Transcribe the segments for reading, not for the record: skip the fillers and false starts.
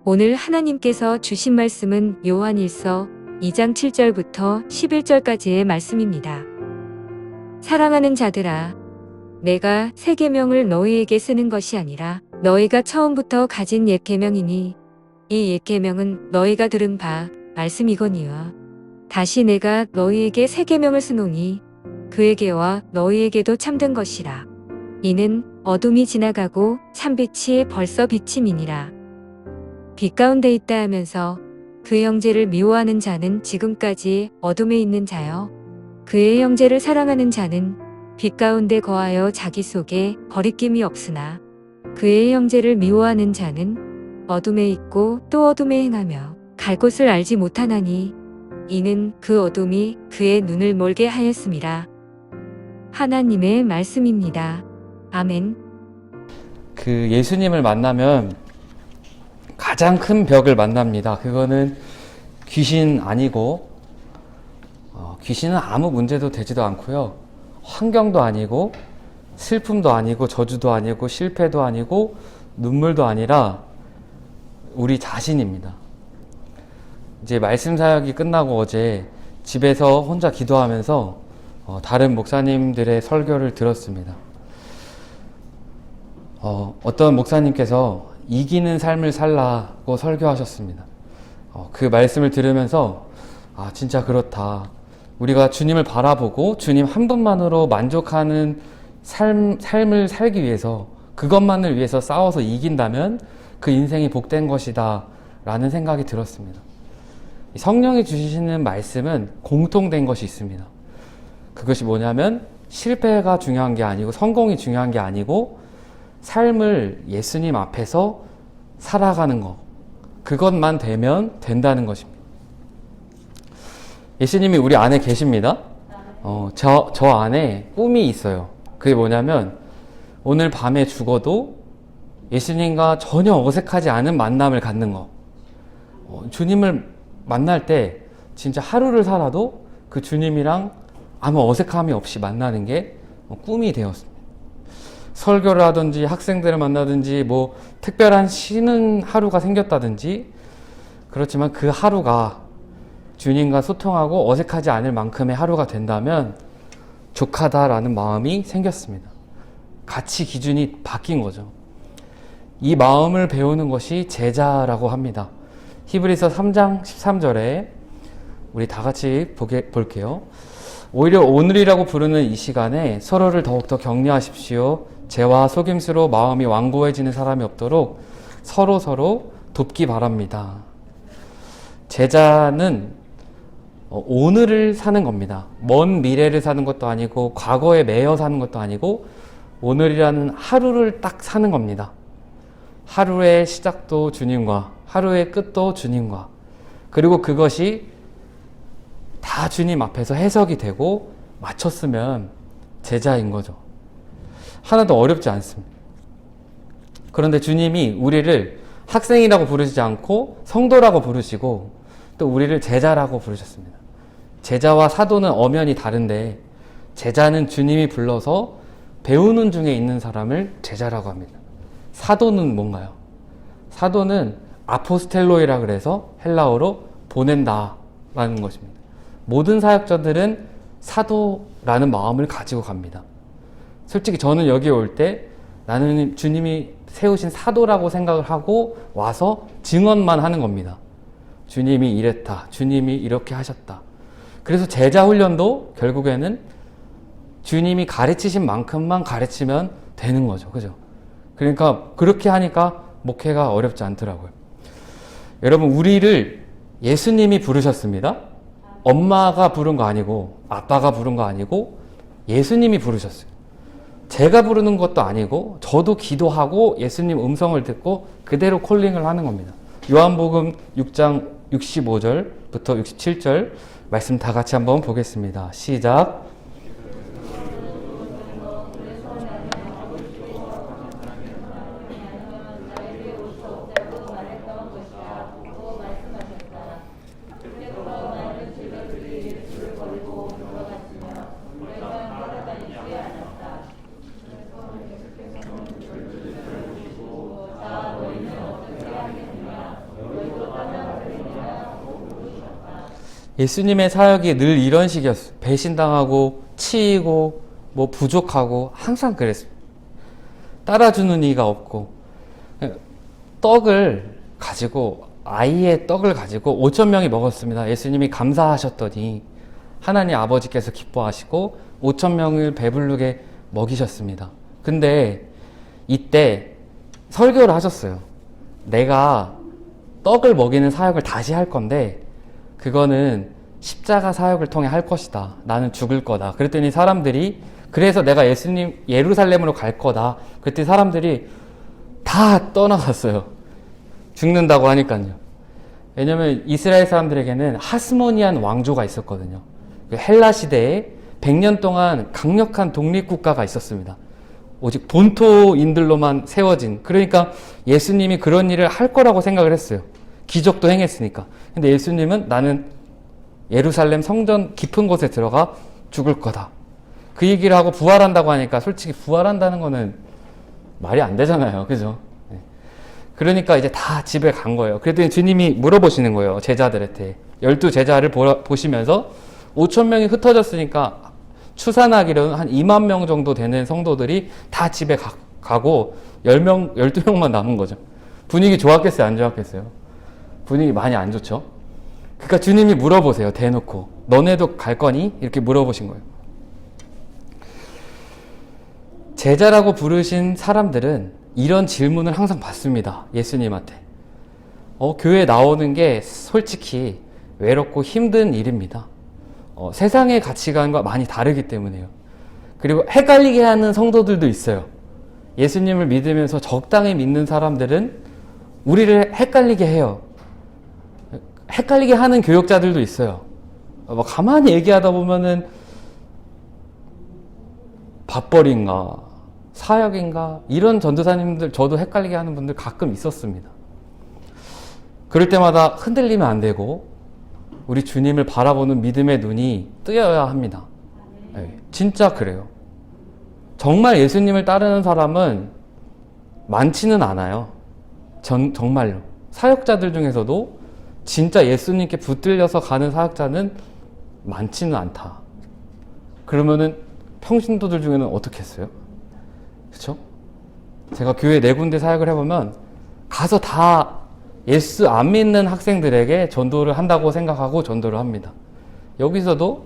오늘 하나님께서 주신 말씀은 요한일서 2장 7절부터 11절까지의 말씀입니다. 사랑하는 자들아, 내가 새 계명을 너희에게 쓰는 것이 아니라 너희가 처음부터 가진 옛 계명이니 이 옛 계명은 너희가 들은 바 말씀이거니와 다시 내가 너희에게 새 계명을 쓰노니 그에게와 너희에게도 참된 것이라. 이는 어둠이 지나가고 참빛이 벌써 비침이니라. 빛 가운데 있다 하면서 그 형제를 미워하는 자는 지금까지 어둠에 있는 자여, 그의 형제를 사랑하는 자는 빛 가운데 거하여 자기 속에 거리낌이 없으나 그의 형제를 미워하는 자는 어둠에 있고 또 어둠에 행하며 갈 곳을 알지 못하나니 이는 그 어둠이 그의 눈을 멀게 하였음이라. 하나님의 말씀입니다. 아멘. 그 예수님을 만나면 가장 큰 벽을 만납니다. 그거는 귀신 아니고 귀신은 아무 문제도 되지도 않고요. 환경도 아니고 슬픔도 아니고 저주도 아니고 실패도 아니고 눈물도 아니라 우리 자신입니다. 이제 말씀 사역이 끝나고 어제 집에서 혼자 기도하면서 다른 목사님들의 설교를 들었습니다. 어떤 목사님께서 이기는 삶을 살라고 설교하셨습니다. 그 말씀을 들으면서 진짜 그렇다. 우리가 주님을 바라보고 주님 한 분만으로 만족하는 삶을 살기 위해서, 그것만을 위해서 싸워서 이긴다면 그 인생이 복된 것이다 라는 생각이 들었습니다. 성령이 주시는 말씀은 공통된 것이 있습니다. 그것이 뭐냐면 실패가 중요한 게 아니고 성공이 중요한 게 아니고 삶을 예수님 앞에서 살아가는 것, 그것만 되면 된다는 것입니다. 예수님이 우리 안에 계십니다. 저 안에 꿈이 있어요. 그게 뭐냐면 오늘 밤에 죽어도 예수님과 전혀 어색하지 않은 만남을 갖는 것. 주님을 만날 때 진짜 하루를 살아도 그 주님이랑 아무 어색함이 없이 만나는 게 꿈이 되었습니다. 설교를 하든지 학생들을 만나든지 특별한 쉬는 하루가 생겼다든지, 그렇지만 그 하루가 주님과 소통하고 어색하지 않을 만큼의 하루가 된다면 족하다라는 마음이 생겼습니다. 가치 기준이 바뀐 거죠. 이 마음을 배우는 것이 제자라고 합니다. 히브리서 3장 13절에 우리 다 같이 볼게요. 오히려 오늘이라고 부르는 이 시간에 서로를 더욱더 격려하십시오. 죄와 속임수로 마음이 완고해지는 사람이 없도록 서로 돕기 바랍니다. 제자는 오늘을 사는 겁니다. 먼 미래를 사는 것도 아니고 과거에 매여 사는 것도 아니고 오늘이라는 하루를 딱 사는 겁니다. 하루의 시작도 주님과 하루의 끝도 주님과, 그리고 그것이 다 주님 앞에서 해석이 되고 맞췄으면 제자인 거죠. 하나도 어렵지 않습니다. 그런데 주님이 우리를 학생이라고 부르시지 않고 성도라고 부르시고 또 우리를 제자라고 부르셨습니다. 제자와 사도는 엄연히 다른데 제자는 주님이 불러서 배우는 중에 있는 사람을 제자라고 합니다. 사도는 뭔가요? 사도는 아포스텔로이라 그래서 헬라어로 보낸다 라는 것입니다. 모든 사역자들은 사도라는 마음을 가지고 갑니다. 솔직히 저는 여기 올 때 나는 주님이 세우신 사도라고 생각을 하고 와서 증언만 하는 겁니다. 주님이 이랬다. 주님이 이렇게 하셨다. 그래서 제자 훈련도 결국에는 주님이 가르치신 만큼만 가르치면 되는 거죠. 그죠? 그러니까 그렇게 하니까 목회가 어렵지 않더라고요. 여러분, 우리를 예수님이 부르셨습니다. 엄마가 부른 거 아니고 아빠가 부른 거 아니고 예수님이 부르셨어요. 제가 부르는 것도 아니고 저도 기도하고 예수님 음성을 듣고 그대로 콜링을 하는 겁니다. 요한복음 6장 65절부터 67절 말씀 다 같이 한번 보겠습니다. 시작. 예수님의 사역이 늘 이런 식이었어요. 배신당하고 치이고 뭐 부족하고 항상 그랬어요. 따라주는 이가 없고 아이의 떡을 가지고 5,000명이 먹었습니다. 예수님이 감사하셨더니 하나님 아버지께서 기뻐하시고 5,000명을 배부르게 먹이셨습니다. 근데 이때 설교를 하셨어요. 내가 떡을 먹이는 사역을 다시 할 건데 그거는 십자가 사역을 통해 할 것이다. 나는 죽을 거다. 그랬더니 사람들이 그래서 내가 예루살렘으로 갈 거다. 그랬더니 사람들이 다 떠나갔어요. 죽는다고 하니까요. 왜냐면 이스라엘 사람들에게는 하스모니안 왕조가 있었거든요. 헬라 시대에 100년 동안 강력한 독립국가가 있었습니다. 오직 본토인들로만 세워진. 그러니까 예수님이 그런 일을 할 거라고 생각을 했어요. 기적도 행했으니까. 근데 예수님은 나는 예루살렘 성전 깊은 곳에 들어가 죽을 거다. 그 얘기를 하고 부활한다고 하니까 솔직히 부활한다는 거는 말이 안 되잖아요. 그죠? 그러니까 이제 다 집에 간 거예요. 그랬더니 주님이 물어보시는 거예요. 제자들한테. 12제자를 보시면서 5,000명이 흩어졌으니까 추산하기로는 한 2만 명 정도 되는 성도들이 다 집에 가고 10명, 12명만 남은 거죠. 분위기 좋았겠어요? 안 좋았겠어요? 분위기 많이 안 좋죠? 그러니까 주님이 물어보세요. 대놓고. 너네도 갈 거니? 이렇게 물어보신 거예요. 제자라고 부르신 사람들은 이런 질문을 항상 받습니다. 예수님한테. 교회 나오는 게 솔직히 외롭고 힘든 일입니다. 세상의 가치관과 많이 다르기 때문에요. 그리고 헷갈리게 하는 성도들도 있어요. 예수님을 믿으면서 적당히 믿는 사람들은 우리를 헷갈리게 해요. 헷갈리게 하는 교역자들도 있어요. 가만히 얘기하다 보면은 밥벌인가 사역인가 이런 전도사님들 저도 헷갈리게 하는 분들 가끔 있었습니다. 그럴 때마다 흔들리면 안 되고 우리 주님을 바라보는 믿음의 눈이 뜨여야 합니다. 네, 진짜 그래요. 정말 예수님을 따르는 사람은 많지는 않아요. 정말로. 사역자들 중에서도 진짜 예수님께 붙들려서 가는 사역자는 많지는 않다. 그러면은 평신도들 중에는 어떻게 했어요? 그쵸? 제가 교회 4군데 사역을 해보면 가서 다 예수 안 믿는 학생들에게 전도를 한다고 생각하고 전도를 합니다. 여기서도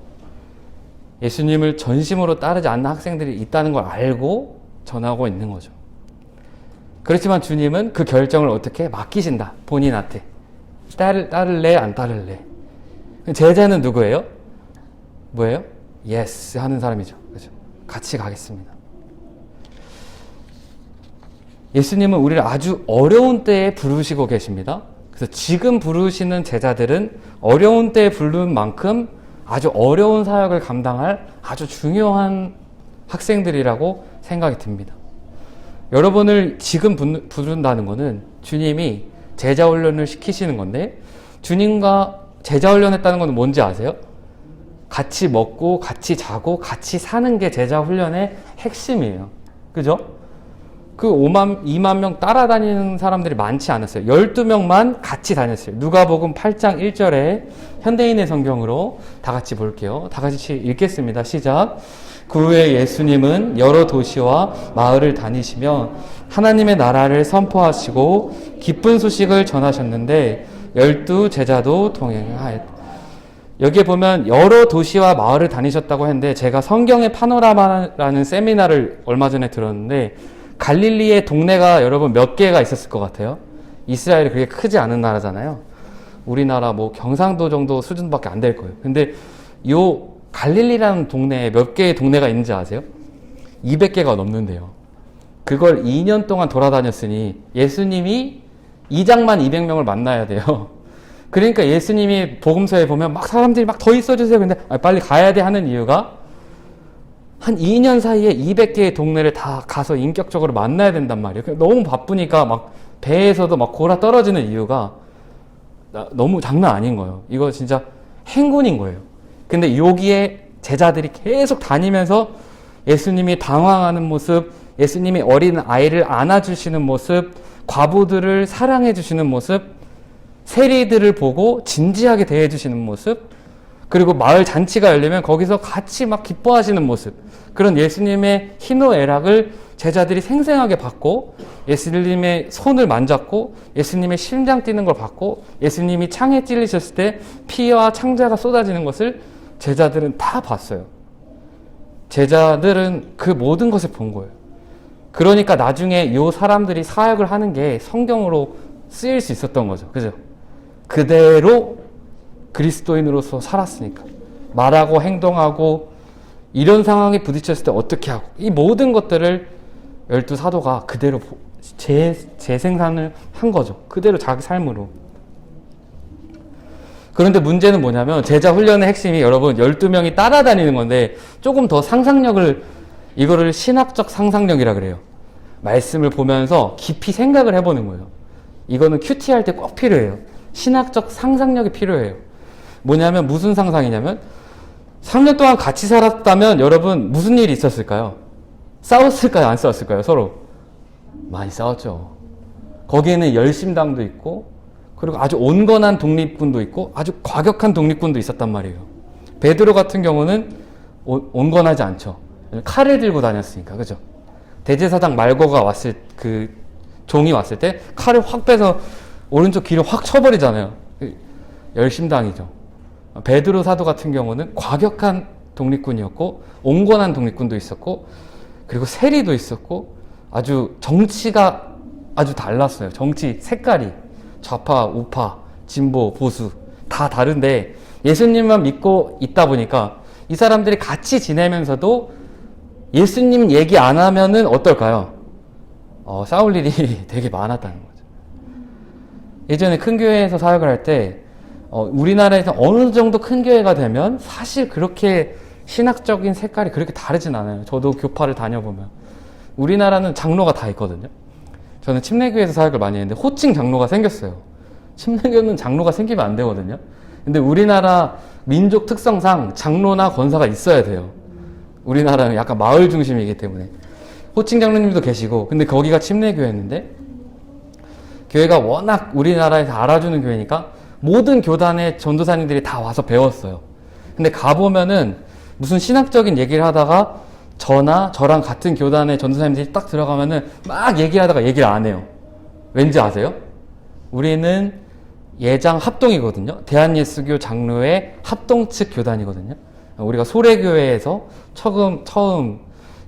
예수님을 전심으로 따르지 않는 학생들이 있다는 걸 알고 전하고 있는 거죠. 그렇지만 주님은 그 결정을 어떻게 맡기신다. 본인한테. 따를래 안 따를래. 제자는 누구예요? 뭐예요? 예스 하는 사람이죠. 그죠? 같이 가겠습니다. 예수님은 우리를 아주 어려운 때에 부르시고 계십니다. 그래서 지금 부르시는 제자들은 어려운 때에 부른 만큼 아주 어려운 사역을 감당할 아주 중요한 학생들이라고 생각이 듭니다. 여러분을 지금 부른다는 것은 주님이 제자 훈련을 시키시는 건데 주님과 제자 훈련했다는 건 뭔지 아세요? 같이 먹고 같이 자고 같이 사는 게 제자 훈련의 핵심이에요. 그죠? 그 2만 명 따라다니는 사람들이 많지 않았어요. 12명만 같이 다녔어요. 누가복음 8장 1절에 현대인의 성경으로 다 같이 볼게요. 다 같이 읽겠습니다. 시작. 그 후에 예수님은 여러 도시와 마을을 다니시며 하나님의 나라를 선포하시고 기쁜 소식을 전하셨는데 12제자도 동행하였다. 여기에 보면 여러 도시와 마을을 다니셨다고 했는데 제가 성경의 파노라마라는 세미나를 얼마 전에 들었는데 갈릴리의 동네가 여러분 몇 개가 있었을 것 같아요? 이스라엘이 그렇게 크지 않은 나라잖아요. 우리나라 뭐 경상도 정도 수준밖에 안 될 거예요. 근데 요 갈릴리라는 동네에 몇 개의 동네가 있는지 아세요? 200개가 넘는데요. 그걸 2년 동안 돌아다녔으니 예수님이 2장만 200명을 만나야 돼요. 그러니까 예수님이 복음서에 보면 막 사람들이 막 더 있어주세요. 근데 빨리 가야 돼 하는 이유가 한 2년 사이에 200개의 동네를 다 가서 인격적으로 만나야 된단 말이에요. 너무 바쁘니까 막 배에서도 막 골아 떨어지는 이유가 너무 장난 아닌 거예요. 이거 진짜 행군인 거예요. 근데 여기에 제자들이 계속 다니면서 예수님이 당황하는 모습, 예수님이 어린 아이를 안아주시는 모습, 과부들을 사랑해 주시는 모습, 세리들을 보고 진지하게 대해주시는 모습, 그리고 마을 잔치가 열리면 거기서 같이 막 기뻐하시는 모습, 그런 예수님의 희노애락을 제자들이 생생하게 봤고, 예수님의 손을 만졌고, 예수님의 심장 뛰는 걸 봤고, 예수님이 창에 찔리셨을 때 피와 창자가 쏟아지는 것을 제자들은 다 봤어요. 제자들은 그 모든 것을 본 거예요. 그러니까 나중에 이 사람들이 사역을 하는 게 성경으로 쓰일 수 있었던 거죠. 그죠? 그대로 그리스도인으로서 살았으니까. 말하고 행동하고 이런 상황에 부딪혔을 때 어떻게 하고, 이 모든 것들을 12사도가 그대로 재생산을 한 거죠. 그대로 자기 삶으로. 그런데 문제는 뭐냐면, 제자 훈련의 핵심이 여러분 12명이 따라다니는 건데, 조금 더 상상력을, 이거를 신학적 상상력이라 그래요. 말씀을 보면서 깊이 생각을 해보는 거예요. 이거는 큐티 할 때 꼭 필요해요. 신학적 상상력이 필요해요. 뭐냐면, 무슨 상상이냐면, 3년 동안 같이 살았다면 여러분 무슨 일이 있었을까요? 싸웠을까요? 안 싸웠을까요? 서로 많이 싸웠죠. 거기에는 열심당도 있고, 그리고 아주 온건한 독립군도 있고, 아주 과격한 독립군도 있었단 말이에요. 베드로 같은 경우는 온건하지 않죠. 칼을 들고 다녔으니까. 그죠? 대제사장 말고가 왔을, 그 종이 왔을 때 칼을 확 빼서 오른쪽 귀를 확 쳐버리잖아요. 열심당이죠. 베드로 사도 같은 경우는 과격한 독립군이었고, 온건한 독립군도 있었고, 그리고 세리도 있었고, 아주 정치가 아주 달랐어요. 정치 색깔이 좌파, 우파, 진보, 보수 다 다른데, 예수님만 믿고 있다 보니까 이 사람들이 같이 지내면서도 예수님 얘기 안 하면은 어떨까요? 싸울 일이 되게 많았다는 거죠. 예전에 큰 교회에서 사역을 할 때, 우리나라에서 어느 정도 큰 교회가 되면 사실 그렇게 신학적인 색깔이 그렇게 다르진 않아요. 저도 교파를 다녀보면. 우리나라는 장로가 다 있거든요. 저는 침례교회에서 사역을 많이 했는데 호칭 장로가 생겼어요. 침례교는 장로가 생기면 안 되거든요. 근데 우리나라 민족 특성상 장로나 권사가 있어야 돼요. 우리나라는 약간 마을 중심이기 때문에. 호칭 장로님도 계시고, 근데 거기가 침례교회였는데, 교회가 워낙 우리나라에서 알아주는 교회니까 모든 교단의 전도사님들이 다 와서 배웠어요. 근데 가보면은 무슨 신학적인 얘기를 하다가 저랑 같은 교단의 전도사님들이 딱 들어가면은 막 얘기하다가 얘기를 안 해요. 왠지 아세요? 우리는 예장 합동이거든요. 대한예수교 장로회 합동 측 교단이거든요. 우리가 소래교회에서 처음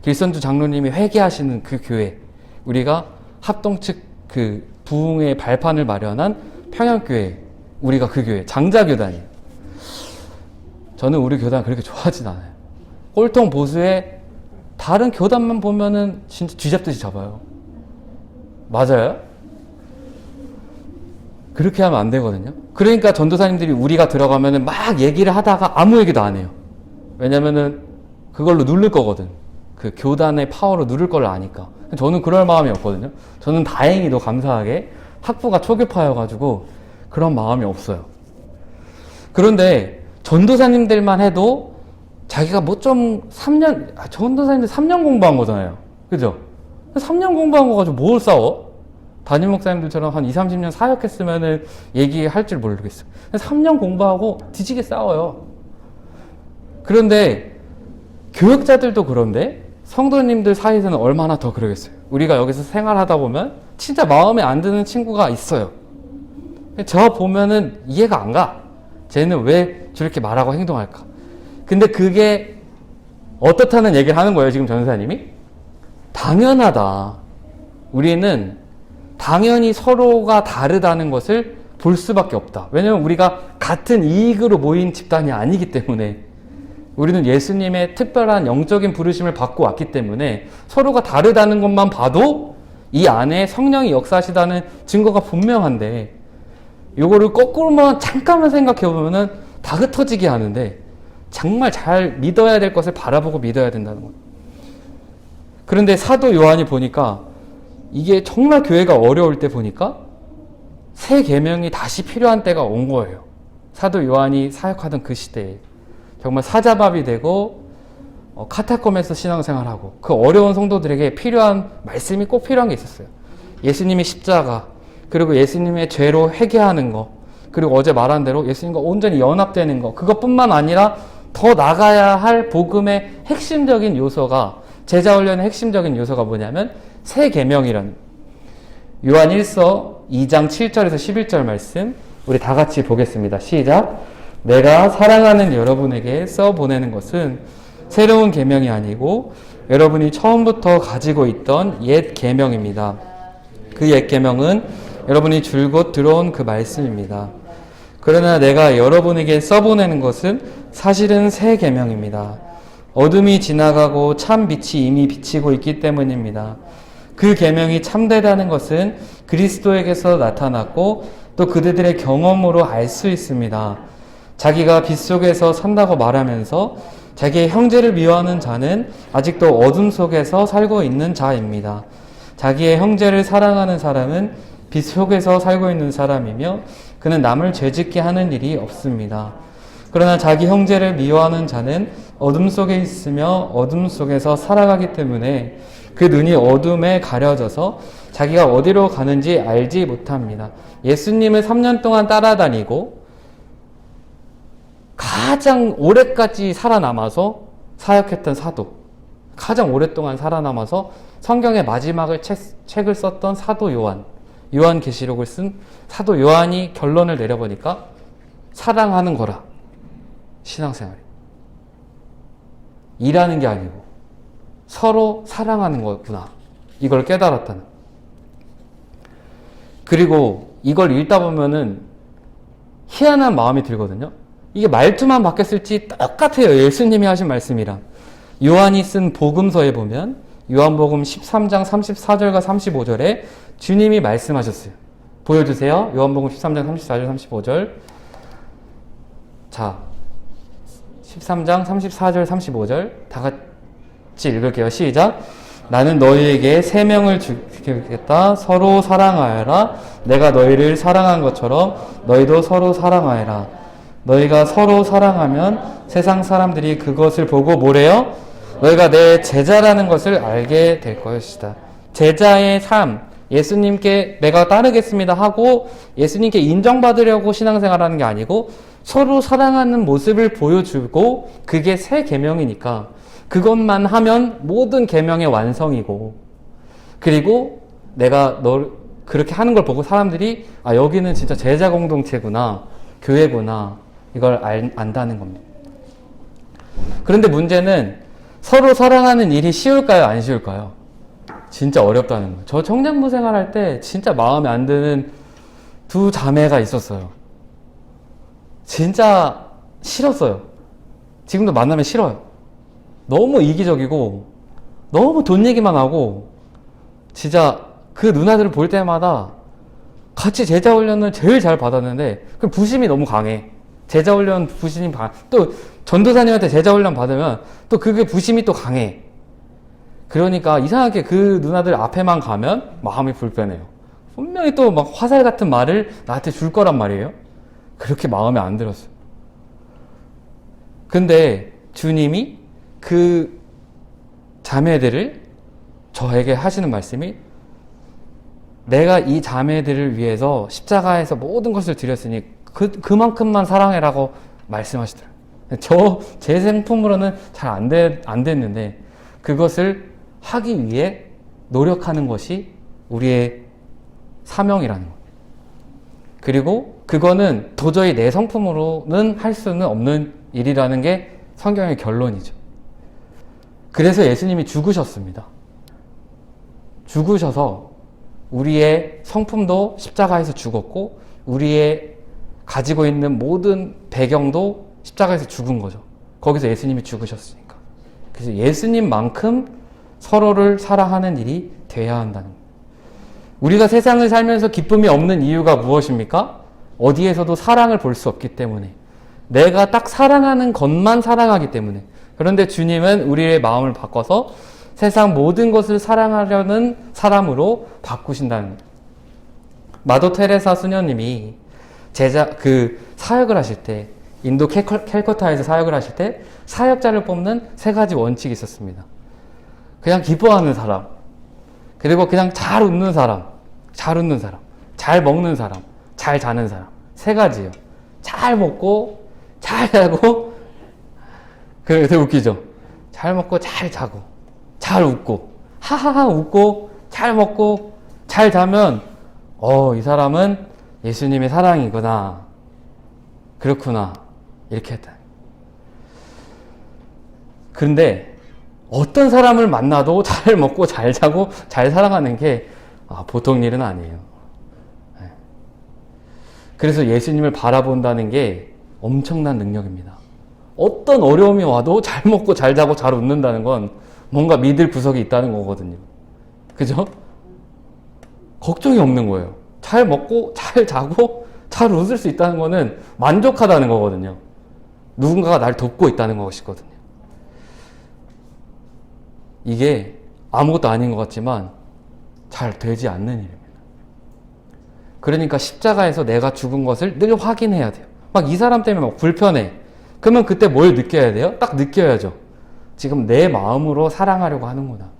길선주 장로님이 회개하시는 그 교회, 우리가 합동 측 그 부흥의 발판을 마련한 평양교회, 우리가 그 교회, 장자교단이에요. 저는 우리 교단 그렇게 좋아하진 않아요. 꼴통 보수에 다른 교단만 보면은 진짜 쥐잡듯이 잡아요. 맞아요? 그렇게 하면 안 되거든요. 그러니까 전도사님들이 우리가 들어가면은 막 얘기를 하다가 아무 얘기도 안 해요. 왜냐면은 그걸로 누를 거거든. 그 교단의 파워로 누를 걸 아니까. 저는 그럴 마음이 없거든요. 저는 다행히도 감사하게 학부가 초교파여가지고 그런 마음이 없어요. 그런데 전도사님들만 해도 자기가 뭐 좀 전도사님들 3년 공부한 거잖아요. 그죠? 3년 공부한 거 가지고 뭘 싸워? 담임 목사님들처럼 한 20, 30년 사역했으면은 얘기할 줄 모르겠어요. 3년 공부하고 뒤지게 싸워요. 그런데 교역자들도 그런데 성도님들 사이에서는 얼마나 더 그러겠어요. 우리가 여기서 생활하다 보면 진짜 마음에 안 드는 친구가 있어요. 저 보면은 이해가 안 가. 쟤는 왜 저렇게 말하고 행동할까? 근데 그게 어떻다는 얘기를 하는 거예요, 지금 전사님이? 당연하다. 우리는 당연히 서로가 다르다는 것을 볼 수밖에 없다. 왜냐면 우리가 같은 이익으로 모인 집단이 아니기 때문에, 우리는 예수님의 특별한 영적인 부르심을 받고 왔기 때문에 서로가 다르다는 것만 봐도 이 안에 성령이 역사하시다는 증거가 분명한데, 이거를 거꾸로만 잠깐만 생각해 보면은 다 흩어지게 하는데, 정말 잘 믿어야 될 것을 바라보고 믿어야 된다는 거예요. 그런데 사도 요한이 보니까 이게 정말 교회가 어려울 때 보니까 새 계명이 다시 필요한 때가 온 거예요. 사도 요한이 사역하던 그 시대에 정말 사자밥이 되고 카타콤에서 신앙생활하고 그 어려운 성도들에게 필요한 말씀이 꼭 필요한 게 있었어요. 예수님의 십자가, 그리고 예수님의 죄로 회개하는 거, 그리고 어제 말한 대로 예수님과 온전히 연합되는 것, 그것뿐만 아니라 더 나가야 할 복음의 핵심적인 요소가, 제자 훈련의 핵심적인 요소가 뭐냐면 새 계명이라는, 요한 1서 2장 7절에서 11절 말씀 우리 다 같이 보겠습니다. 시작. 내가 사랑하는 여러분에게 써보내는 것은 새로운 계명이 아니고 여러분이 처음부터 가지고 있던 옛 계명입니다. 그 옛 계명은 여러분이 줄곧 들어온 그 말씀입니다. 그러나 내가 여러분에게 써보내는 것은 사실은 새 계명입니다. 어둠이 지나가고 참 빛이 이미 비치고 있기 때문입니다. 그 계명이 참되다는 것은 그리스도에게서 나타났고 또 그들의 경험으로 알 수 있습니다. 자기가 빛 속에서 산다고 말하면서 자기의 형제를 미워하는 자는 아직도 어둠 속에서 살고 있는 자입니다. 자기의 형제를 사랑하는 사람은 빛 속에서 살고 있는 사람이며 그는 남을 죄짓게 하는 일이 없습니다. 그러나 자기 형제를 미워하는 자는 어둠 속에 있으며 어둠 속에서 살아가기 때문에 그 눈이 어둠에 가려져서 자기가 어디로 가는지 알지 못합니다. 예수님을 3년 동안 따라다니고 가장 오래까지 살아남아서 사역했던 사도, 가장 오랫동안 살아남아서 성경의 마지막을 책을 썼던 사도 요한계시록을 쓴 사도 요한이 결론을 내려보니까 사랑하는 거라, 신앙생활이. 일하는 게 아니고 서로 사랑하는 거구나, 이걸 깨달았다는. 그리고 이걸 읽다 보면은 희한한 마음이 들거든요. 이게 말투만 바뀌었을지 똑같아요. 예수님이 하신 말씀이랑. 요한이 쓴 복음서에 보면 요한복음 13장 34절과 35절에 주님이 말씀하셨어요. 보여주세요. 요한복음 13장 34절 35절. 자, 13장 34절 35절 다 같이 읽을게요. 시작. 나는 너희에게 새 명을 주겠다. 서로 사랑하여라. 내가 너희를 사랑한 것처럼 너희도 서로 사랑하여라. 너희가 서로 사랑하면 세상 사람들이 그것을 보고 뭐래요? 너희가 내 제자라는 것을 알게 될 것이다. 제자의 삶, 예수님께 내가 따르겠습니다 하고 예수님께 인정받으려고 신앙생활하는 게 아니고 서로 사랑하는 모습을 보여주고, 그게 새 계명이니까 그것만 하면 모든 계명의 완성이고, 그리고 내가 널 그렇게 하는 걸 보고 사람들이 아, 여기는 진짜 제자 공동체구나, 교회구나, 이걸 안다는 겁니다. 그런데 문제는 서로 사랑하는 일이 쉬울까요? 안 쉬울까요? 진짜 어렵다는 거예요. 저 청년부 생활할 때 진짜 마음에 안 드는 두 자매가 있었어요. 진짜 싫었어요. 지금도 만나면 싫어요. 너무 이기적이고 너무 돈 얘기만 하고, 진짜 그 누나들을 볼 때마다 같이 제자 훈련을 제일 잘 받았는데 그 부심이 너무 강해. 제자 훈련 부심이 또 전도사님한테 제자 훈련 받으면 또 그게 부심이 또 강해. 그러니까 이상하게 그 누나들 앞에만 가면 마음이 불편해요. 분명히 또 막 화살 같은 말을 나한테 줄 거란 말이에요. 그렇게 마음에 안 들었어요. 근데 주님이 그 자매들을 저에게 하시는 말씀이, 내가 이 자매들을 위해서 십자가에서 모든 것을 드렸으니 그만큼만 사랑해라고 말씀하시더라고요. 제 생품으로는 잘 안 됐는데 그것을 하기 위해 노력하는 것이 우리의 사명이라는 거예요. 그리고 그거는 도저히 내 성품으로는 할 수는 없는 일이라는 게 성경의 결론이죠. 그래서 예수님이 죽으셨습니다. 죽으셔서 우리의 성품도 십자가에서 죽었고 우리의 가지고 있는 모든 배경도 십자가에서 죽은 거죠. 거기서 예수님이 죽으셨으니까. 그래서 예수님만큼 서로를 사랑하는 일이 돼야 한다는 거예요. 우리가 세상을 살면서 기쁨이 없는 이유가 무엇입니까? 어디에서도 사랑을 볼 수 없기 때문에. 내가 딱 사랑하는 것만 사랑하기 때문에. 그런데 주님은 우리의 마음을 바꿔서 세상 모든 것을 사랑하려는 사람으로 바꾸신다는 거예요. 마더 테레사 수녀님이 사역을 하실 때, 인도 캘커타에서 사역을 하실 때 사역자를 뽑는 3가지 원칙이 있었습니다. 그냥 기뻐하는 사람, 그리고 그냥 잘 웃는 사람, 잘 먹는 사람, 잘 자는 사람. 세 가지예요. 잘 먹고, 잘 자고, 그래, 되게 웃기죠? 잘 먹고, 잘 자고, 잘 웃고, 하하하 웃고, 잘 먹고, 잘 자면, 이 사람은 예수님의 사랑이구나. 그렇구나. 이렇게 했다. 그런데 어떤 사람을 만나도 잘 먹고, 잘 자고, 잘 살아가는 게 보통 일은 아니에요. 그래서 예수님을 바라본다는 게 엄청난 능력입니다. 어떤 어려움이 와도 잘 먹고 잘 자고 잘 웃는다는 건 뭔가 믿을 구석이 있다는 거거든요. 그죠? 걱정이 없는 거예요. 잘 먹고 잘 자고 잘 웃을 수 있다는 거는 만족하다는 거거든요. 누군가가 날 돕고 있다는 것이거든요. 이게 아무것도 아닌 것 같지만 잘 되지 않는 일입니다. 그러니까 십자가에서 내가 죽은 것을 늘 확인해야 돼요. 막 이 사람 때문에 막 불편해. 그러면 그때 뭘 느껴야 돼요? 딱 느껴야죠. 지금 내 마음으로 사랑하려고 하는구나.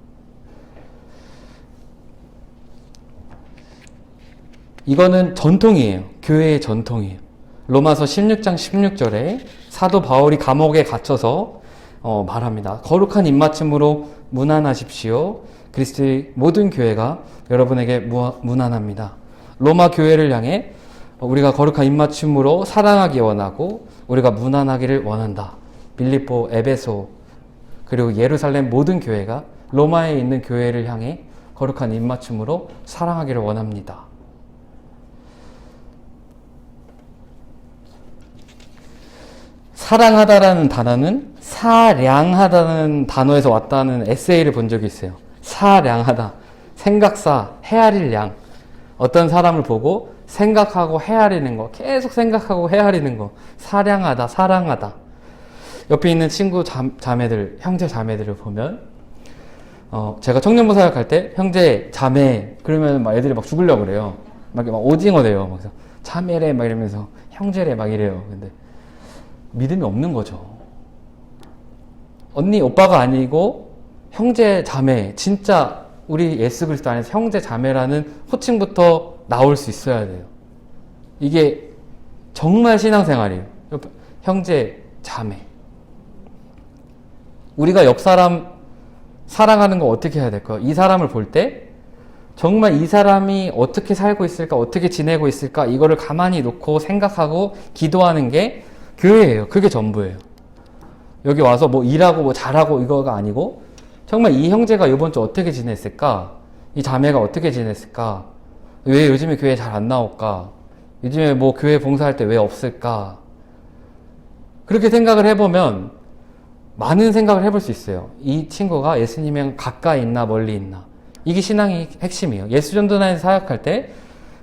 이거는 전통이에요. 교회의 전통이에요. 로마서 16장 16절에 사도 바울이 감옥에 갇혀서 말합니다. 거룩한 입맞춤으로 문안하십시오. 그리스도의 모든 교회가 여러분에게 문안합니다. 로마 교회를 향해 우리가 거룩한 입맞춤으로 사랑하기 원하고 우리가 문안하기를 원한다. 빌립보, 에베소, 그리고 예루살렘 모든 교회가 로마에 있는 교회를 향해 거룩한 입맞춤으로 사랑하기를 원합니다. 사랑하다라는 단어는 사량하다는 단어에서 왔다는 에세이를 본 적이 있어요. 사량하다. 생각사, 헤아릴 양. 어떤 사람을 보고 생각하고 헤아리는 거, 계속 생각하고 헤아리는 거. 사량하다, 사랑하다. 옆에 있는 친구 자매들, 형제 자매들을 보면, 제가 청년부 사역할 때, 형제 자매, 그러면 막 애들이 막 죽으려고 그래요. 막 오징어 돼요. 막 자매래, 막 이러면서, 형제래, 막 이래요. 근데, 믿음이 없는 거죠. 언니, 오빠가 아니고, 형제 자매, 진짜, 우리 예수 그리스도 안에서 형제 자매라는 호칭부터 나올 수 있어야 돼요. 이게 정말 신앙생활이에요. 형제 자매. 우리가 옆 사람 사랑하는 거 어떻게 해야 될까요? 이 사람을 볼 때 정말 이 사람이 어떻게 살고 있을까, 어떻게 지내고 있을까, 이거를 가만히 놓고 생각하고 기도하는 게 교회예요. 그게 전부예요. 여기 와서 뭐 일하고 뭐 잘하고 이거가 아니고 정말 이 형제가 이번 주 어떻게 지냈을까? 이 자매가 어떻게 지냈을까? 왜 요즘에 교회 잘 안 나올까? 요즘에 뭐 교회 봉사할 때 왜 없을까? 그렇게 생각을 해보면 많은 생각을 해볼 수 있어요. 이 친구가 예수님이랑 가까이 있나 멀리 있나? 이게 신앙의 핵심이에요. 예수전도단에서 사역할 때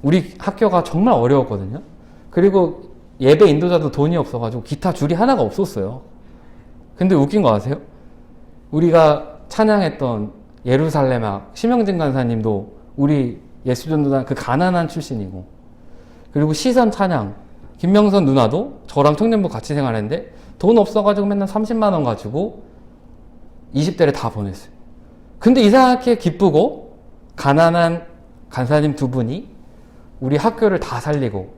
우리 학교가 정말 어려웠거든요. 그리고 예배 인도자도 돈이 없어가지고 기타 줄이 하나가 없었어요. 근데 웃긴 거 아세요? 우리가 찬양했던 예루살렘학 심영진 간사님도 우리 예수전도단 그 가난한 출신이고, 그리고 시선 찬양 김명선 누나도 저랑 청년부 같이 생활했는데 돈 없어가지고 맨날 30만 원 가지고 20대를 다 보냈어요. 근데 이상하게 기쁘고 가난한 간사님 두 분이 우리 학교를 다 살리고,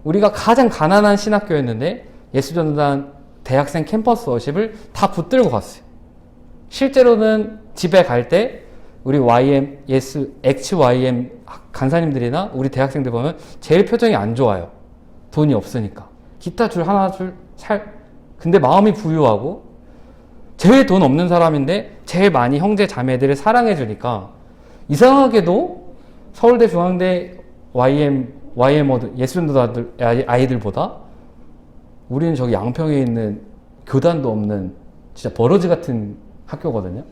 우리가 가장 가난한 신학교였는데 예수전도단 대학생 캠퍼스 워십을 다 붙들고 갔어요. 실제로는 집에 갈 때 우리 XYM 간사님들이나 우리 대학생들 보면 제일 표정이 안 좋아요. 돈이 없으니까. 기타 줄 하나 근데 마음이 부유하고 제일 돈 없는 사람인데 제일 많이 형제 자매들을 사랑해 주니까 이상하게도 서울대 중앙대 예수전도 아이들보다 우리는 저기 양평에 있는 교단도 없는 진짜 버러지 같은 학교거든요.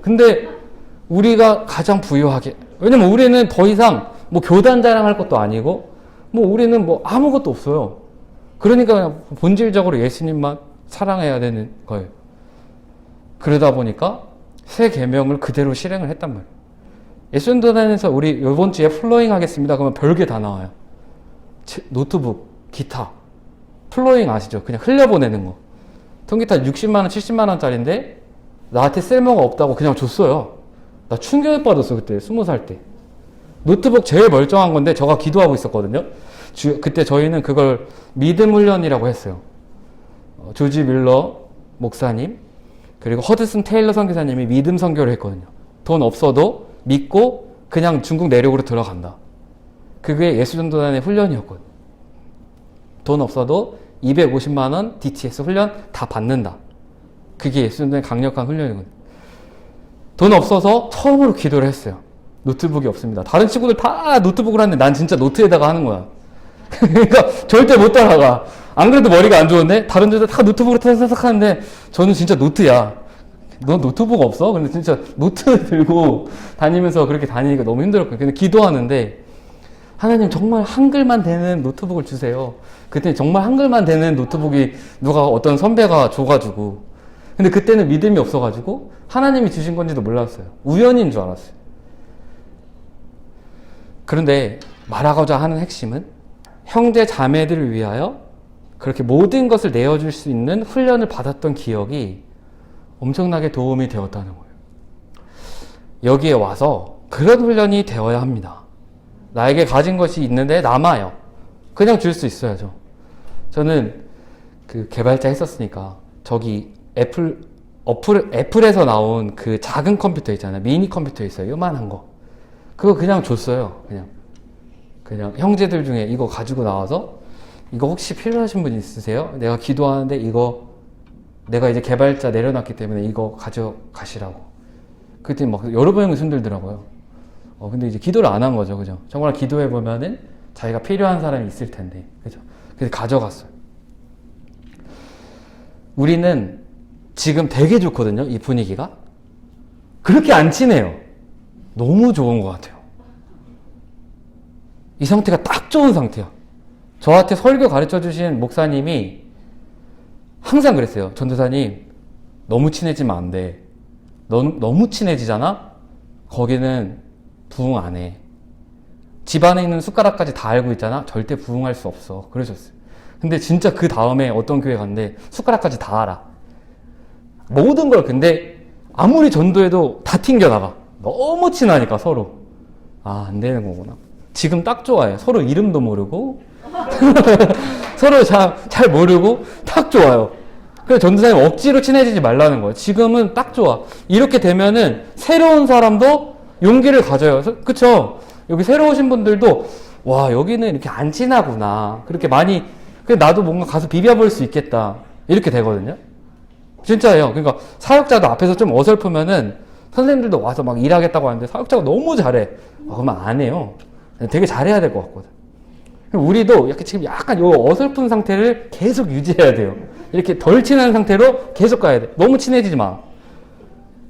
근데 우리가 가장 부유하게, 왜냐면 우리는 더 이상 뭐 교단 자랑할 것도 아니고 뭐 우리는 뭐 아무것도 없어요. 그러니까 그냥 본질적으로 예수님만 사랑해야 되는 거예요. 그러다 보니까 새 계명을 그대로 실행을 했단 말이에요. 예수전도단에서 우리 이번 주에 플로잉 하겠습니다. 그러면 별게 다 나와요. 노트북, 기타, 플로잉 아시죠? 그냥 흘려보내는 거. 통기타 60만 원, 70만 원짜리인데 나한테 쓸모가 없다고 그냥 줬어요. 나 충격받았어 그때 20살 때. 노트북 제일 멀쩡한 건데 저가 기도하고 있었거든요. 그때 저희는 그걸 믿음 훈련이라고 했어요. 조지 밀러 목사님, 그리고 허드슨 테일러 선교사님이 믿음 선교를 했거든요. 돈 없어도 믿고 그냥 중국 내륙으로 들어간다. 그게 예수전도단의 훈련이었거든요. 돈 없어도 250만 원 DTS 훈련 다 받는다. 그게 예수전도단의 강력한 훈련이거든요. 돈 없어서 처음으로 기도를 했어요. 노트북이 없습니다. 다른 친구들 다 노트북을 하는데 난 진짜 노트에다가 하는 거야. 그러니까 절대 못 따라가. 안 그래도 머리가 안 좋은데 다른 데도 다 노트북으로 타삭 하는데 저는 진짜 노트야. 너 노트북 없어? 근데 진짜 노트 들고 다니면서 그렇게 다니니까 너무 힘들었거든요. 근데 기도하는데 하나님 정말 한글만 되는 노트북을 주세요. 그때 정말 한글만 되는 노트북이 누가 어떤 선배가 줘가지고 근데 그때는 믿음이 없어가지고 하나님이 주신 건지도 몰랐어요. 우연인 줄 알았어요. 그런데 말하고자 하는 핵심은 형제 자매들을 위하여 그렇게 모든 것을 내어줄 수 있는 훈련을 받았던 기억이 엄청나게 도움이 되었다는 거예요. 여기에 와서 그런 훈련이 되어야 합니다. 나에게 가진 것이 있는데 남아요. 그냥 줄 수 있어야죠. 저는 그 개발자 했었으니까 저기 애플에서 나온 그 작은 컴퓨터 있잖아요. 미니 컴퓨터 있어요. 요만한 거. 그거 그냥 줬어요. 그냥 형제들 중에 이거 가지고 나와서 이거 혹시 필요하신 분 있으세요? 내가 기도하는데 이거 내가 이제 개발자 내려놨기 때문에 이거 가져가시라고. 그때 막 여러 번이 손들더라고요. 근데 이제 기도를 안 한 거죠. 그죠? 정말 기도해보면은 자기가 필요한 사람이 있을 텐데. 그죠? 그래서 가져갔어요. 우리는 지금 되게 좋거든요. 이 분위기가. 그렇게 안 친해요. 너무 좋은 것 같아요. 이 상태가 딱 좋은 상태야. 저한테 설교 가르쳐 주신 목사님이 항상 그랬어요. 전도사님, 너무 친해지면 안 돼. 너무 친해지잖아? 거기는 부흥 안 해. 집안에 있는 숟가락까지 다 알고 있잖아? 절대 부흥할 수 없어. 그러셨어요. 근데 진짜 그 다음에 어떤 교회 갔는데 숟가락까지 다 알아. 모든 걸 근데 아무리 전도해도 다 튕겨나가. 너무 친하니까 서로. 안 되는 거구나. 지금 딱 좋아요. 서로 이름도 모르고 서로 잘 모르고 딱 좋아요. 그래서 전도사님 억지로 친해지지 말라는 거예요. 지금은 딱 좋아. 이렇게 되면은 새로운 사람도 용기를 가져요. 그쵸? 여기 새로 오신 분들도 와 여기는 이렇게 안 친하구나. 그렇게 많이 그래 나도 뭔가 가서 비벼볼 수 있겠다. 이렇게 되거든요. 진짜예요. 그러니까 사역자도 앞에서 좀 어설프면은 선생님들도 와서 막 일하겠다고 하는데 사역자가 너무 잘해. 그러면 안 해요. 되게 잘해야 될 것 같거든. 우리도 지금 약간 요 어설픈 상태를 계속 유지해야 돼요. 이렇게 덜 친한 상태로 계속 가야 돼. 너무 친해지지 마.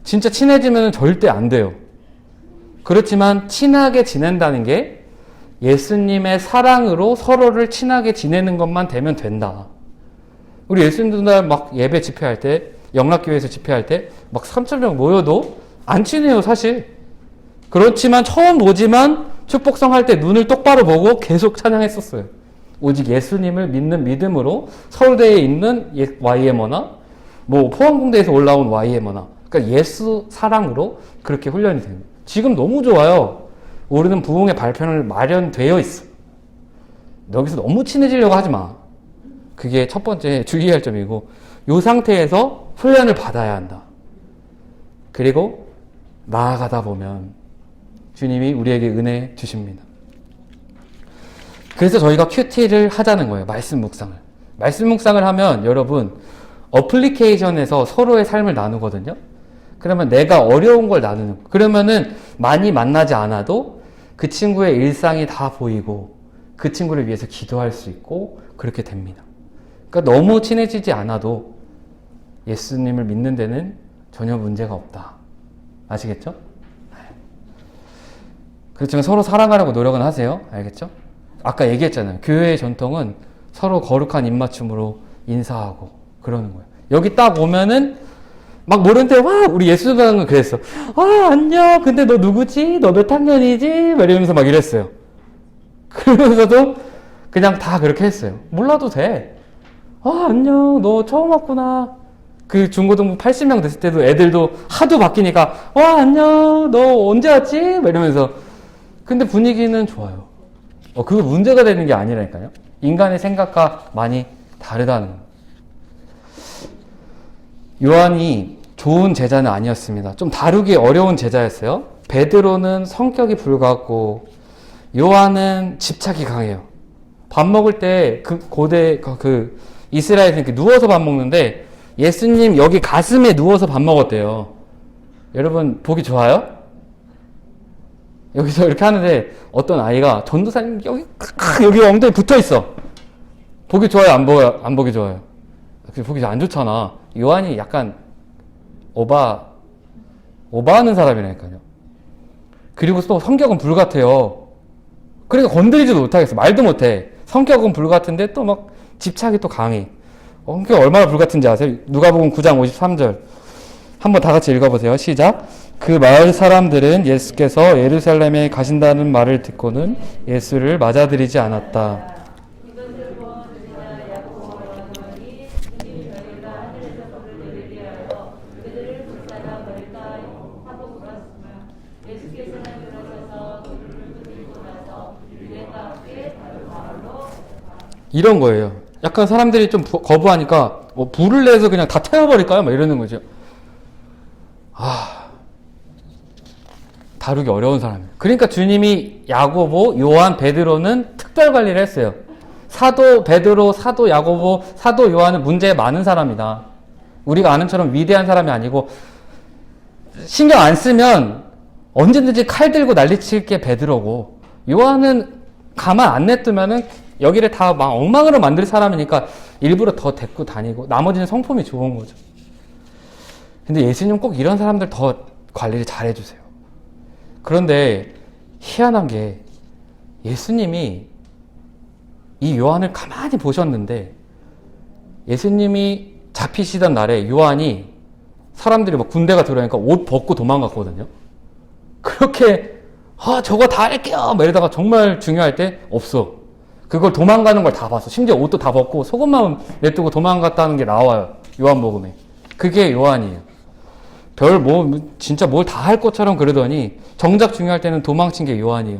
진짜 친해지면 절대 안 돼요. 그렇지만 친하게 지낸다는 게 예수님의 사랑으로 서로를 친하게 지내는 것만 되면 된다. 우리 예수님들 막 예배 집회할 때, 영락교회에서 집회할 때 막 3,000명 모여도 안 친해요, 사실. 그렇지만 처음 보지만 축복성 할 때 눈을 똑바로 보고 계속 찬양했었어요. 오직 예수님을 믿는 믿음으로 서울대에 있는 YM어나 뭐 포항공대에서 올라온 YM어나 그러니까 예수 사랑으로 그렇게 훈련이 됩니다. 지금 너무 좋아요. 우리는 부흥의 발표를 마련되어 있어. 여기서 너무 친해지려고 하지 마. 그게 첫 번째 주의할 점이고 이 상태에서 훈련을 받아야 한다. 그리고 나아가다 보면 주님이 우리에게 은혜 주십니다. 그래서 저희가 큐티를 하자는 거예요. 말씀 묵상을. 말씀 묵상을 하면 여러분 어플리케이션에서 서로의 삶을 나누거든요. 그러면 내가 어려운 걸 나누는 거. 그러면은 많이 만나지 않아도 그 친구의 일상이 다 보이고 그 친구를 위해서 기도할 수 있고 그렇게 됩니다. 그러니까 너무 친해지지 않아도 예수님을 믿는 데는 전혀 문제가 없다. 아시겠죠? 그렇지만 서로 사랑하려고 노력은 하세요. 알겠죠? 아까 얘기했잖아요. 교회의 전통은 서로 거룩한 입맞춤으로 인사하고 그러는 거예요. 여기 딱 오면은 막 모르는데 와 우리 예수님은 그랬어. 안녕. 근데 너 누구지? 너 몇 학년이지? 막 이러면서 막 이랬어요. 그러면서도 그냥 다 그렇게 했어요. 몰라도 돼. 안녕. 너 처음 왔구나. 그 중고등부 80명 됐을 때도 애들도 하도 바뀌니까 안녕. 너 언제 왔지? 막 이러면서 근데 분위기는 좋아요. 그게 문제가 되는 게 아니라니까요. 인간의 생각과 많이 다르다는 거예요. 요한이 좋은 제자는 아니었습니다. 좀 다루기 어려운 제자였어요. 베드로는 성격이 불같고 요한은 집착이 강해요. 밥 먹을 때 그 고대 이스라엘에서 이렇게 누워서 밥 먹는데 예수님 여기 가슴에 누워서 밥 먹었대요. 여러분 보기 좋아요? 여기서 이렇게 하는데 어떤 아이가 전도사님 여기 엉덩이 붙어 있어. 보기 좋아요? 안 보기 좋아요? 보기 안 좋잖아. 요한이 약간 오바하는 사람이라니까요. 그리고 또 성격은 불같아요. 그러니까 건드리지도 못하겠어. 말도 못해. 성격은 불같은데 또 막 집착이 또 강해. 성격 얼마나 불같은지 아세요? 누가복음 9장 53절. 한번 다 같이 읽어보세요. 시작. 그 마을 사람들은 예수께서 예루살렘에 가신다는 말을 듣고는 예수를 맞아들이지 않았다. 이런 거예요. 약간 사람들이 좀 거부하니까 불을 내서 그냥 다 태워버릴까요? 막 이러는 거죠. 다루기 어려운 사람이에요. 그러니까 주님이 야고보, 요한, 베드로는 특별 관리를 했어요. 사도 베드로, 사도 야고보, 사도 요한은 문제 많은 사람이다. 우리가 아는 처럼 위대한 사람이 아니고 신경 안 쓰면 언제든지 칼 들고 난리칠 게 베드로고 요한은 가만 안 냅두면은 여기를 다 막 엉망으로 만들 사람이니까 일부러 더 데리고 다니고 나머지는 성품이 좋은 거죠. 근데 예수님 꼭 이런 사람들 더 관리를 잘 해주세요. 그런데 희한한 게 예수님이 이 요한을 가만히 보셨는데 예수님이 잡히시던 날에 요한이 사람들이 막 군대가 들어오니까 옷 벗고 도망갔거든요. 그렇게 저거 다 할게요 막 이러다가 정말 중요할 때 없어. 그걸 도망가는 걸 다 봤어. 심지어 옷도 다 벗고 속옷만 내두고 도망갔다는 게 나와요. 요한복음에. 그게 요한이에요. 진짜 뭘 다 할 것처럼 그러더니 정작 중요할 때는 도망친 게 요한이에요.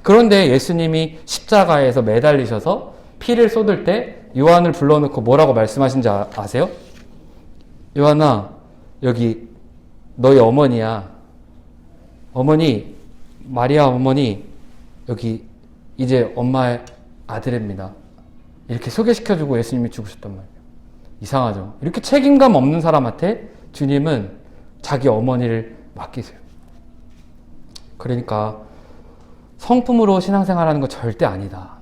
그런데 예수님이 십자가에서 매달리셔서 피를 쏟을 때 요한을 불러놓고 뭐라고 말씀하신지 아세요? 요한아, 여기 너희 어머니야. 어머니, 마리아 어머니, 여기 이제 엄마의 아들입니다. 이렇게 소개시켜주고 예수님이 죽으셨단 말이에요. 이상하죠? 이렇게 책임감 없는 사람한테 주님은 자기 어머니를 맡기세요. 그러니까 성품으로 신앙생활하는 거 절대 아니다.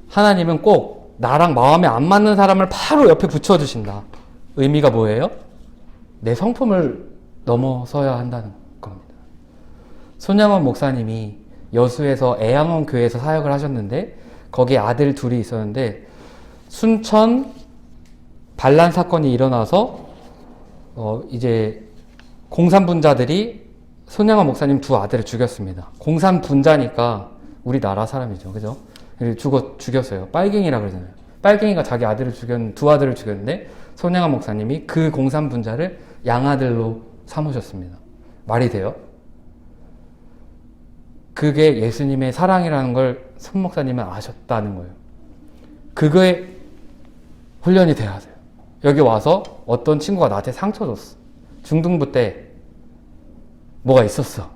하나님은 꼭 나랑 마음에 안 맞는 사람을 바로 옆에 붙여주신다. 의미가 뭐예요? 내 성품을 넘어서야 한다는 겁니다. 손양원 목사님이 여수에서 애양원 교회에서 사역을 하셨는데 거기에 아들 둘이 있었는데 순천 반란 사건이 일어나서 이제 공산분자들이 손양원 목사님 두 아들을 죽였습니다. 공산분자니까 우리나라 사람이죠. 그죠? 죽였어요. 빨갱이라 그러잖아요. 빨갱이가 자기 두 아들을 죽였는데 손양원 목사님이 그 공산분자를 양아들로 삼으셨습니다. 말이 돼요? 그게 예수님의 사랑이라는 걸 손 목사님은 아셨다는 거예요. 그거에 훈련이 돼야 돼요. 여기 와서 어떤 친구가 나한테 상처 줬어. 중등부 때 뭐가 있었어.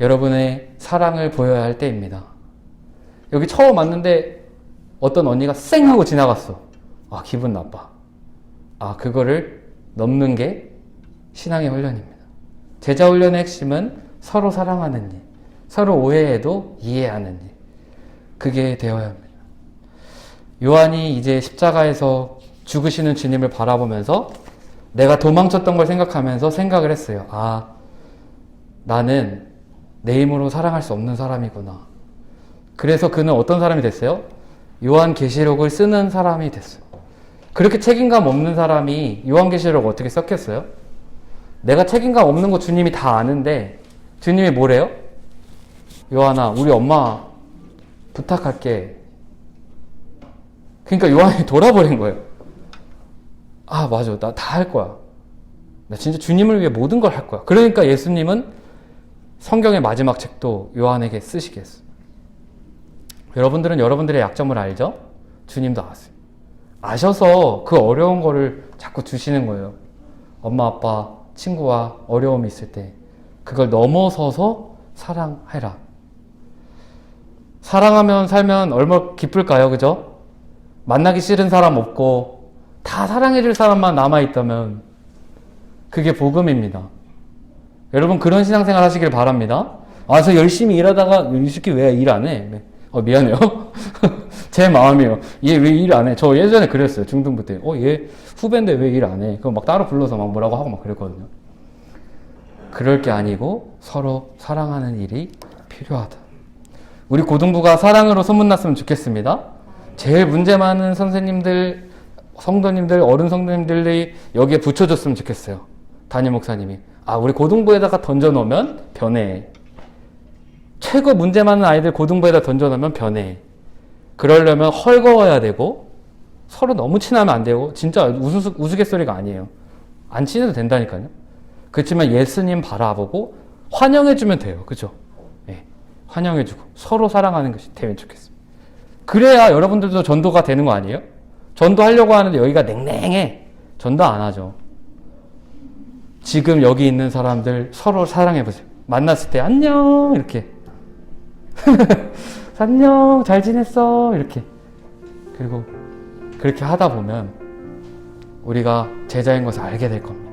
여러분의 사랑을 보여야 할 때입니다. 여기 처음 왔는데 어떤 언니가 쌩 하고 지나갔어. 기분 나빠. 그거를 넘는 게 신앙의 훈련입니다. 제자 훈련의 핵심은 서로 사랑하는 일, 서로 오해해도 이해하는 일. 그게 되어야 합니다. 요한이 이제 십자가에서 죽으시는 주님을 바라보면서 내가 도망쳤던 걸 생각하면서 생각을 했어요. 나는 내 힘으로 사랑할 수 없는 사람이구나. 그래서 그는 어떤 사람이 됐어요? 요한계시록을 쓰는 사람이 됐어요. 그렇게 책임감 없는 사람이 요한계시록 어떻게 썼겠어요? 내가 책임감 없는 거 주님이 다 아는데 주님이 뭐래요? 요한아, 우리 엄마 부탁할게. 그러니까 요한이 돌아버린 거예요. 맞아. 나 다 할 거야. 나 진짜 주님을 위해 모든 걸 할 거야. 그러니까 예수님은 성경의 마지막 책도 요한에게 쓰시겠어요. 여러분들은 여러분들의 약점을 알죠? 주님도 아세요. 아셔서 그 어려운 거를 자꾸 주시는 거예요. 엄마, 아빠, 친구와 어려움이 있을 때 그걸 넘어서서 사랑해라. 사랑하면 살면 얼마나 기쁠까요? 그죠? 만나기 싫은 사람 없고 다 사랑해줄 사람만 남아있다면 그게 복음입니다. 여러분 그런 신앙생활 하시길 바랍니다. 아, 저 열심히 일하다가 이 새끼 왜 일 안 해? 미안해요. 제 마음이에요. 얘 왜 일 안 해? 저 예전에 그랬어요. 중등부 때. 얘 후배인데 왜 일 안 해? 그럼 막 따로 불러서 막 뭐라고 하고 막 그랬거든요. 그럴 게 아니고 서로 사랑하는 일이 필요하다. 우리 고등부가 사랑으로 소문났으면 좋겠습니다. 제일 문제 많은 선생님들, 성도님들, 어른 성도님들이 여기에 붙여줬으면 좋겠어요. 담임 목사님이. 우리 고등부에다가 던져놓으면 변해. 최고 문제 많은 아이들 고등부에다 던져놓으면 변해. 그러려면 헐거워야 되고 서로 너무 친하면 안 되고 진짜 우스갯소리가 아니에요. 안 친해도 된다니까요. 그렇지만 예수님 바라보고 환영해주면 돼요. 그죠? 네. 환영해주고 서로 사랑하는 것이 되면 좋겠습니다. 그래야 여러분들도 전도가 되는 거 아니에요? 전도하려고 하는데 여기가 냉랭해. 전도 안 하죠. 지금 여기 있는 사람들 서로 사랑해보세요. 만났을 때 안녕 이렇게 안녕 잘 지냈어 이렇게. 그리고 그렇게 하다 보면 우리가 제자인 것을 알게 될 겁니다.